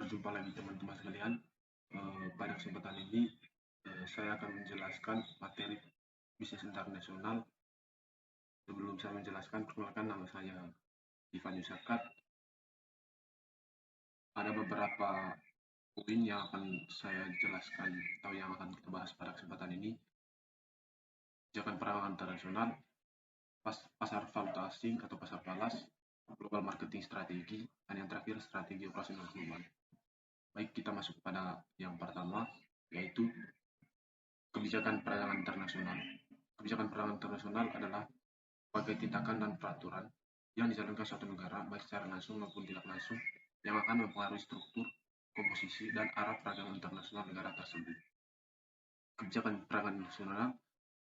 Berjumpa lagi teman-teman sekalian. Pada kesempatan ini saya akan menjelaskan materi bisnis internasional. Sebelum saya menjelaskan, perkenalkan nama saya Ivan Yusakat. Ada beberapa poin yang akan saya jelaskan atau yang akan kita bahas pada kesempatan ini. Kebijakan perdagangan internasional, pasar valuta asing atau pasar falas, global marketing strategi, dan yang terakhir strategi operasional global. Baik, kita masuk pada yang pertama, yaitu kebijakan perdagangan internasional. Kebijakan perdagangan internasional adalah sebagai tindakan dan peraturan yang dijalankan suatu negara, baik secara langsung maupun tidak langsung, yang akan mempengaruhi struktur, komposisi, dan arah perdagangan internasional negara tersebut. Kebijakan perdagangan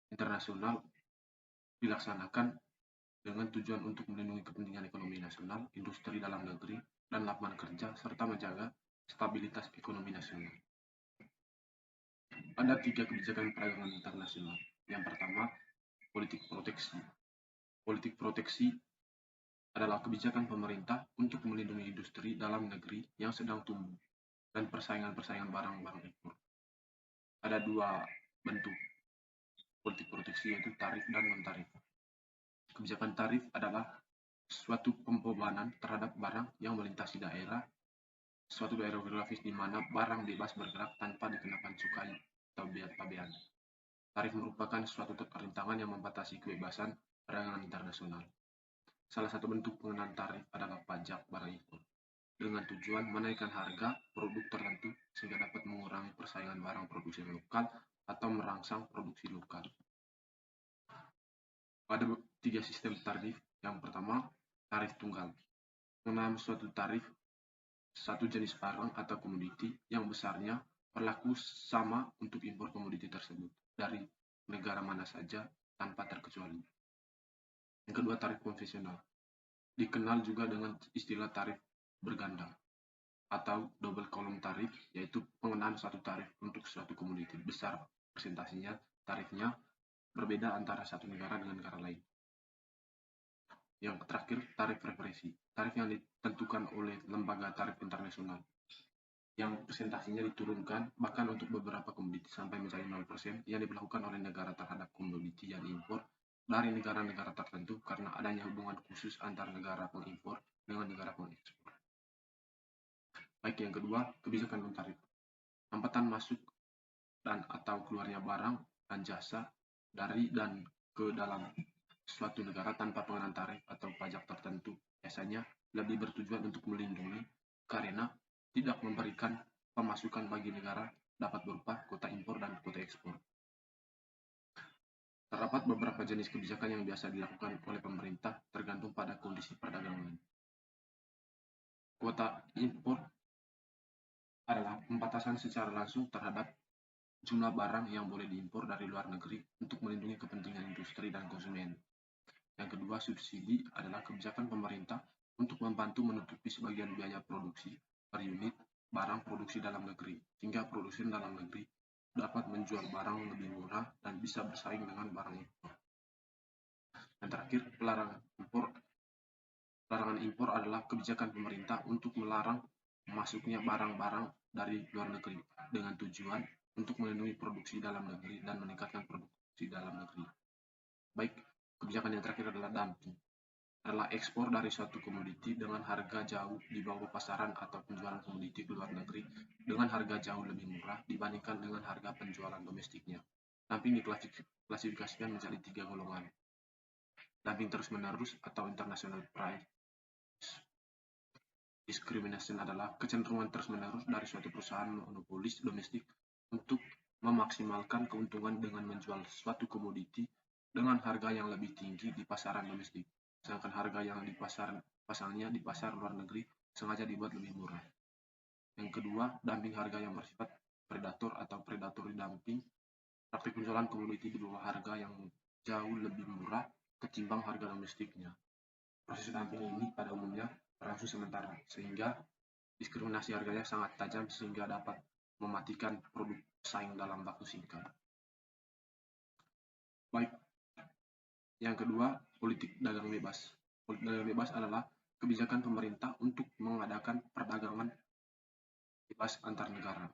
internasional dilaksanakan dengan tujuan untuk melindungi kepentingan ekonomi nasional, industri dalam negeri, dan lapangan kerja, serta menjaga stabilitas ekonomi nasional. Ada 3 kebijakan perdagangan internasional. Yang pertama, politik proteksi. Politik proteksi adalah kebijakan pemerintah untuk melindungi industri dalam negeri yang sedang tumbuh dan persaingan barang-barang impor. Ada 2 bentuk politik proteksi, yaitu tarif dan non-tarif. Kebijakan tarif adalah suatu pembebanan terhadap barang yang melintasi suatu daerah geografis di mana barang bebas bergerak tanpa dikenakan cukai atau biaya pabean. Tarif merupakan suatu rintangan yang membatasi kebebasan perdagangan internasional. Salah satu bentuk pengenaan tarif adalah pajak barang impor, dengan tujuan menaikkan harga produk tertentu sehingga dapat mengurangi persaingan barang produksi lokal atau merangsang produksi lokal. Ada 3 sistem tarif. Yang pertama, tarif tunggal. Mengenai suatu tarif satu jenis barang atau komoditi yang besarnya berlaku sama untuk impor komoditi tersebut dari negara mana saja tanpa terkecuali. Yang kedua, tarif konvensional. Dikenal juga dengan istilah tarif berganda atau double column tarif, yaitu pengenaan satu tarif untuk suatu komoditi besar presentasinya, tarifnya berbeda antara satu negara dengan negara lain. Yang terakhir, tarif referensi. Tarif yang ditentukan oleh lembaga tarif internasional yang presentasinya diturunkan bahkan untuk beberapa komoditi sampai mencapai 0% yang diberlakukan oleh negara terhadap komoditi yang diimpor dari negara-negara tertentu karena adanya hubungan khusus antara negara pengimpor dengan negara pengekspor. Baik, yang kedua, kebijakan non-tarif. Hambatan masuk dan atau keluarnya barang dan jasa dari dan ke dalam suatu negara tanpa pengenaan tarif atau pajak tertentu biasanya lebih bertujuan untuk melindungi karena tidak memberikan pemasukan bagi negara dapat berupa kuota impor dan kuota ekspor. Terdapat beberapa jenis kebijakan yang biasa dilakukan oleh pemerintah tergantung pada kondisi perdagangan. Kuota impor adalah pembatasan secara langsung terhadap jumlah barang yang boleh diimpor dari luar negeri untuk melindungi kepentingan industri dan konsumen. Yang kedua, subsidi adalah kebijakan pemerintah untuk membantu menutupi sebagian biaya produksi per unit barang produksi dalam negeri, sehingga produsen dalam negeri dapat menjual barang lebih murah dan bisa bersaing dengan barang impor. Yang terakhir, larangan impor adalah kebijakan pemerintah untuk melarang masuknya barang-barang dari luar negeri dengan tujuan untuk melindungi produksi dalam negeri dan meningkatkan produksi dalam negeri. Baik, kebijakan yang terakhir adalah dumping. Adalah ekspor dari suatu komoditi dengan harga jauh di bawah pasaran atau penjualan komoditi ke luar negeri dengan harga jauh lebih murah dibandingkan dengan harga penjualan domestiknya. Dumping diklasifikasikan menjadi 3 golongan. Dumping terus-menerus atau international price discrimination adalah kecenderungan terus-menerus dari suatu perusahaan monopolis domestik untuk memaksimalkan keuntungan dengan menjual suatu komoditi dengan harga yang lebih tinggi di pasaran domestik, sedangkan harga yang pasarnya di pasar luar negeri sengaja dibuat lebih murah. Yang kedua, dumping harga yang bersifat predator atau predatory dumping, praktik penjualan komoditi di bawah harga yang jauh lebih murah ketimbang harga domestiknya. Proses dumping ini pada umumnya berlangsung sementara, sehingga diskriminasi harganya sangat tajam sehingga dapat mematikan produk pesaing dalam waktu singkat. Baik, yang kedua, politik dagang bebas. Politik dagang bebas adalah kebijakan pemerintah untuk mengadakan perdagangan bebas antar negara.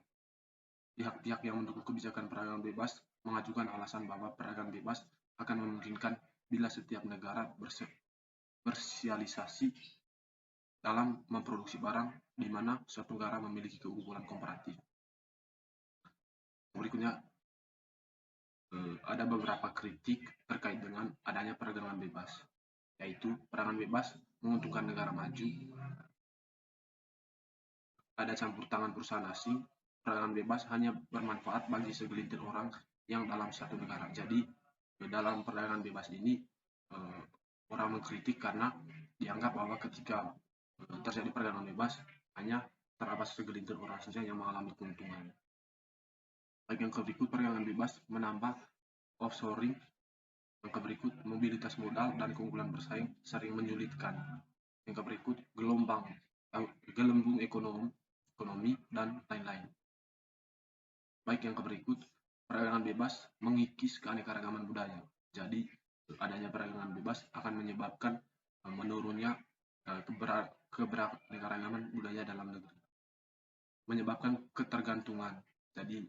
Pihak-pihak yang mendukung kebijakan perdagangan bebas mengajukan alasan bahwa perdagangan bebas akan memungkinkan bila setiap negara berspesialisasi dalam memproduksi barang di mana suatu negara memiliki keunggulan komparatif. Berikutnya, ada beberapa kritik terkait dengan adanya perdagangan bebas, yaitu perdagangan bebas menguntungkan negara maju, ada campur tangan perusahaan asing, perdagangan bebas hanya bermanfaat bagi segelintir orang yang dalam satu negara. Jadi dalam perdagangan bebas ini orang mengkritik karena dianggap bahwa ketika terjadi perdagangan bebas hanya terdapat segelintir orang saja yang mengalami keuntungan. Baik, yang berikut, perdagangan bebas menambah offshoring. Yang berikut, mobilitas modal dan keunggulan bersaing sering menyulitkan. Yang berikut, gelembung ekonomi dan lain-lain. Baik, yang berikut, perdagangan bebas mengikis keanekaragaman budaya. Jadi adanya perdagangan bebas akan menyebabkan menurunnya keberagaman budaya dalam negeri, menyebabkan ketergantungan. Jadi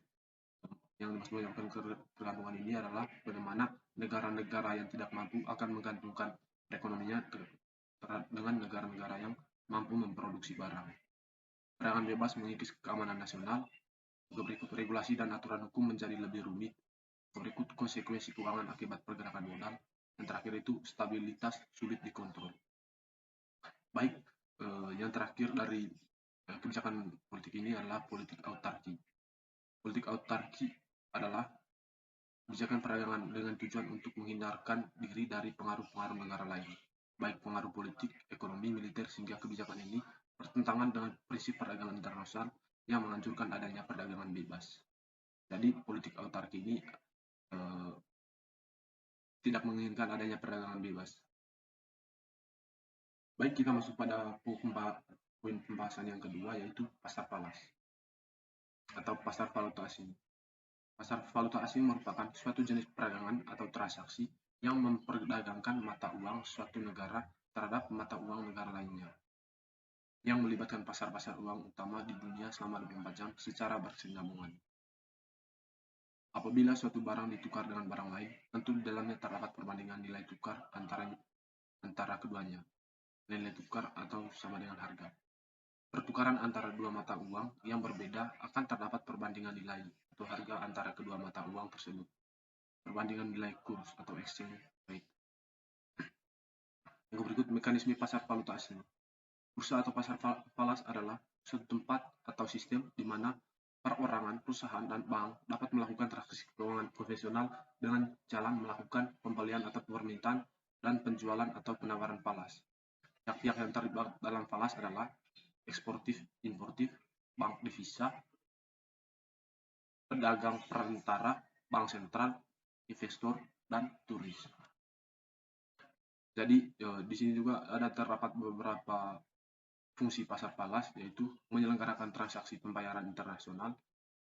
yang menyebabkan ketergantungan ini adalah bagaimana negara-negara yang tidak mampu akan menggantungkan ekonominya dengan negara-negara yang mampu memproduksi barang. Perdagangan bebas mengikis keamanan nasional. Berikut, regulasi dan aturan hukum menjadi lebih rumit. Berikut, konsekuensi keuangan akibat pergerakan modal. Yang terakhir itu, stabilitas sulit dikontrol. Baik, yang terakhir dari kebijakan politik ini adalah politik autarki. Politik autarki adalah kebijakan perdagangan dengan tujuan untuk menghindarkan diri dari pengaruh-pengaruh negara lain, baik pengaruh politik, ekonomi, militer, sehingga kebijakan ini bertentangan dengan prinsip perdagangan internasional yang menganjurkan adanya perdagangan bebas. Jadi politik autarki ini tidak menginginkan adanya perdagangan bebas. Baik, kita masuk pada poin pembahasan yang kedua, yaitu pasar falas atau pasar valuta asing. Pasar valuta asing merupakan suatu jenis perdagangan atau transaksi yang memperdagangkan mata uang suatu negara terhadap mata uang negara lainnya, yang melibatkan pasar-pasar uang utama di dunia selama 24 jam secara berkesinambungan. Apabila suatu barang ditukar dengan barang lain, tentu di dalamnya terdapat perbandingan nilai tukar antara keduanya, nilai tukar atau sama dengan harga. Pertukaran antara dua mata uang yang berbeda akan terdapat perbandingan nilai atau harga antara kedua mata uang tersebut. Perbandingan nilai kurs atau exchange rate. Yang berikut, mekanisme pasar valuta asing. Bursa atau pasar falas adalah suatu tempat atau sistem di mana perorangan, perusahaan, dan bank dapat melakukan transaksi keuangan konvensional dengan jalan melakukan pembelian atau permintaan dan penjualan atau penawaran falas. Pihak-pihak yang terlibat dalam falas adalah eksportif, importif, bank devisa, pedagang perantara, bank sentral, investor, dan turis. Jadi di sini juga ada terdapat beberapa fungsi pasar falas, yaitu menyelenggarakan transaksi pembayaran internasional,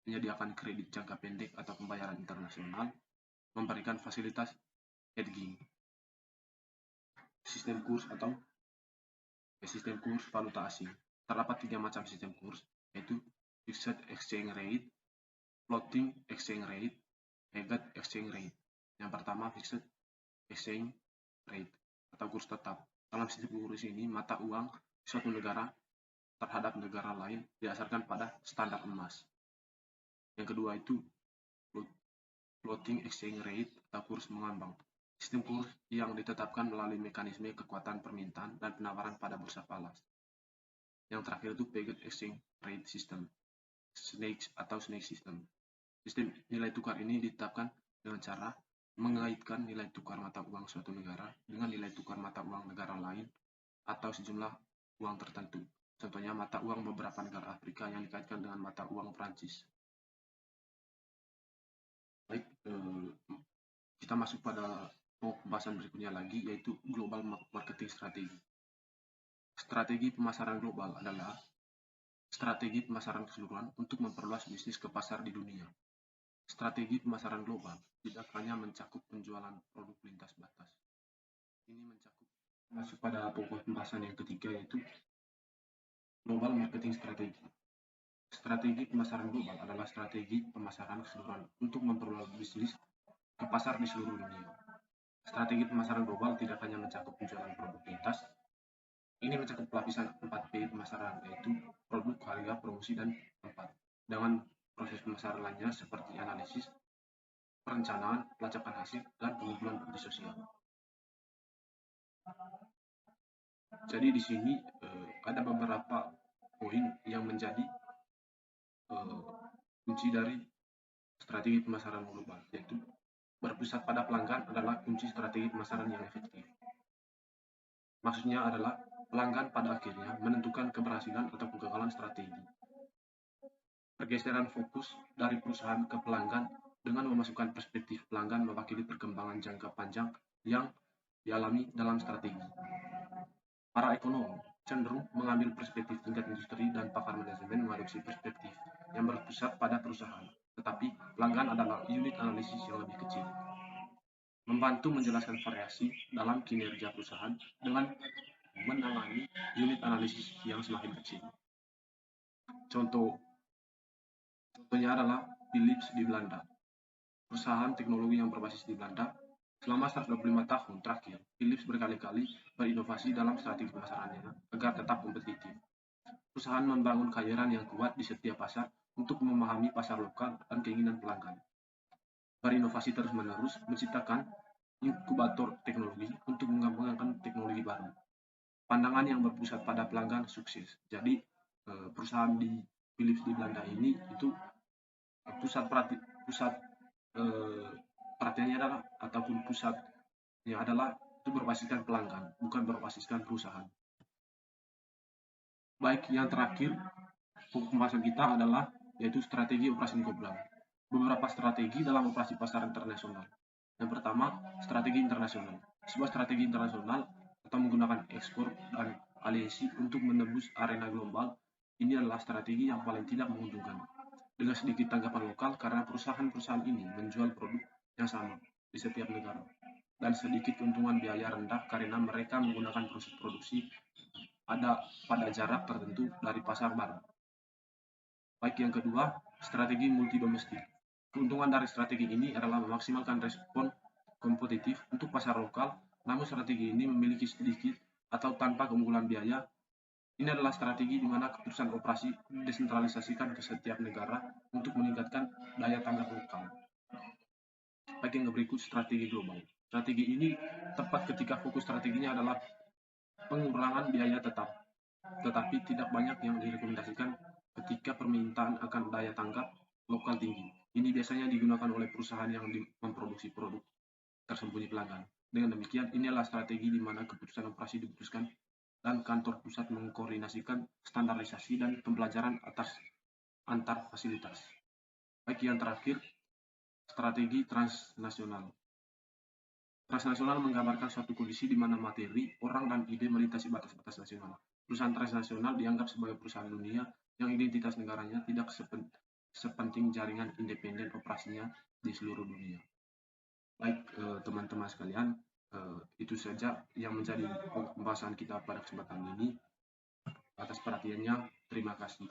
menyediakan kredit jangka pendek atau pembayaran internasional, memberikan fasilitas hedging, sistem kurs valuta asing. Terdapat 3 macam sistem kurs, yaitu fixed exchange rate, floating exchange rate, hedged exchange rate. Yang pertama, fixed exchange rate atau kurs tetap. Dalam sistem kurs ini, mata uang suatu negara terhadap negara lain didasarkan pada standar emas. Yang kedua itu floating exchange rate atau kurs mengambang. Sistem kurs yang ditetapkan melalui mekanisme kekuatan permintaan dan penawaran pada bursa falas. Yang terakhir itu pegged exchange rate system, snake system. Sistem nilai tukar ini ditetapkan dengan cara mengaitkan nilai tukar mata uang suatu negara dengan nilai tukar mata uang negara lain atau sejumlah uang tertentu. Contohnya mata uang beberapa negara Afrika yang dikaitkan dengan mata uang Prancis. Baik, kita masuk pada pembahasan berikutnya lagi, yaitu global marketing strategi. Strategi pemasaran global adalah strategi pemasaran keseluruhan untuk memperluas bisnis ke pasar di dunia. Strategi pemasaran global tidak hanya mencakup penjualan produk lintas batas. Ini masuk pada pokok pembahasan yang ketiga, yaitu global marketing strategi. Strategi pemasaran global adalah strategi pemasaran keseluruhan untuk memperluas bisnis ke pasar di seluruh dunia. Strategi pemasaran global tidak hanya mencakup penjualan produk lintas, ini mencakup lapisan 4P pemasaran, yaitu produk, harga, promosi, dan tempat, dengan proses pemasaran lainnya seperti analisis, perencanaan, pelacakan hasil, dan pengumpulan bukti sosial. Jadi di sini ada beberapa poin yang menjadi kunci dari strategi pemasaran global, yaitu berpusat pada pelanggan adalah kunci strategi pemasaran yang efektif. Maksudnya adalah pelanggan pada akhirnya menentukan keberhasilan atau kegagalan strategi. Pergeseran fokus dari perusahaan ke pelanggan dengan memasukkan perspektif pelanggan mewakili perkembangan jangka panjang yang dialami dalam strategi. Para ekonom cenderung mengambil perspektif tingkat industri dan pakar manajemen mengadopsi perspektif yang berpusat pada perusahaan, tetapi pelanggan adalah unit analisis yang lebih kecil. Membantu menjelaskan variasi dalam kinerja perusahaan dengan menangani unit analisis yang semakin kecil. Contohnya adalah Philips di Belanda. Perusahaan teknologi yang berbasis di Belanda. Selama 125 tahun terakhir, Philips berkali-kali berinovasi dalam strategi pemasarannya agar tetap kompetitif. Perusahaan membangun kehadiran yang kuat di setiap pasar untuk memahami pasar lokal dan keinginan pelanggan. Berinovasi terus-menerus menciptakan inkubator teknologi untuk mengembangkan teknologi baru. Pandangan yang berpusat pada pelanggan sukses. Jadi perusahaan di Philips di Belanda ini itu pusat perhatiannya adalah ataupun pusatnya adalah itu berbasiskan pelanggan, bukan berbasiskan perusahaan. Baik, yang terakhir pembahasan kita adalah yaitu strategi operasi global. Beberapa strategi dalam operasi pasar internasional. Yang pertama, strategi internasional. Sebuah strategi internasional atau menggunakan ekspor dan aliansi untuk menembus arena global. Ini adalah strategi yang paling tidak menguntungkan. Dengan sedikit tanggapan lokal karena perusahaan-perusahaan ini menjual produk yang sama di setiap negara. Dan sedikit keuntungan biaya rendah karena mereka menggunakan proses produksi pada jarak tertentu dari pasar baru. Baik, yang kedua, strategi multi domestik. Keuntungan dari strategi ini adalah memaksimalkan respon kompetitif untuk pasar lokal, namun strategi ini memiliki sedikit atau tanpa keunggulan biaya. Ini adalah strategi di mana keputusan operasi didesentralisasikan ke setiap negara untuk meningkatkan daya tanggap lokal. Baik, yang berikut strategi global. Strategi ini tepat ketika fokus strateginya adalah pengurangan biaya tetapi tidak banyak yang direkomendasikan ketika permintaan akan daya tanggap lokal tinggi. Ini biasanya digunakan oleh perusahaan yang memproduksi produk tersembunyi pelanggan. Dengan demikian, inilah strategi di mana keputusan operasi diputuskan dan kantor pusat mengkoordinasikan standarisasi dan pembelajaran antar fasilitas. Baik, yang terakhir, strategi transnasional. Transnasional menggambarkan suatu kondisi di mana materi, orang, dan ide melintasi batas-batas nasional. Perusahaan transnasional dianggap sebagai perusahaan dunia yang identitas negaranya tidak sepenting jaringan independen operasinya di seluruh dunia. Baik, teman-teman sekalian, itu saja yang menjadi pembahasan kita pada kesempatan ini. Atas perhatiannya, terima kasih.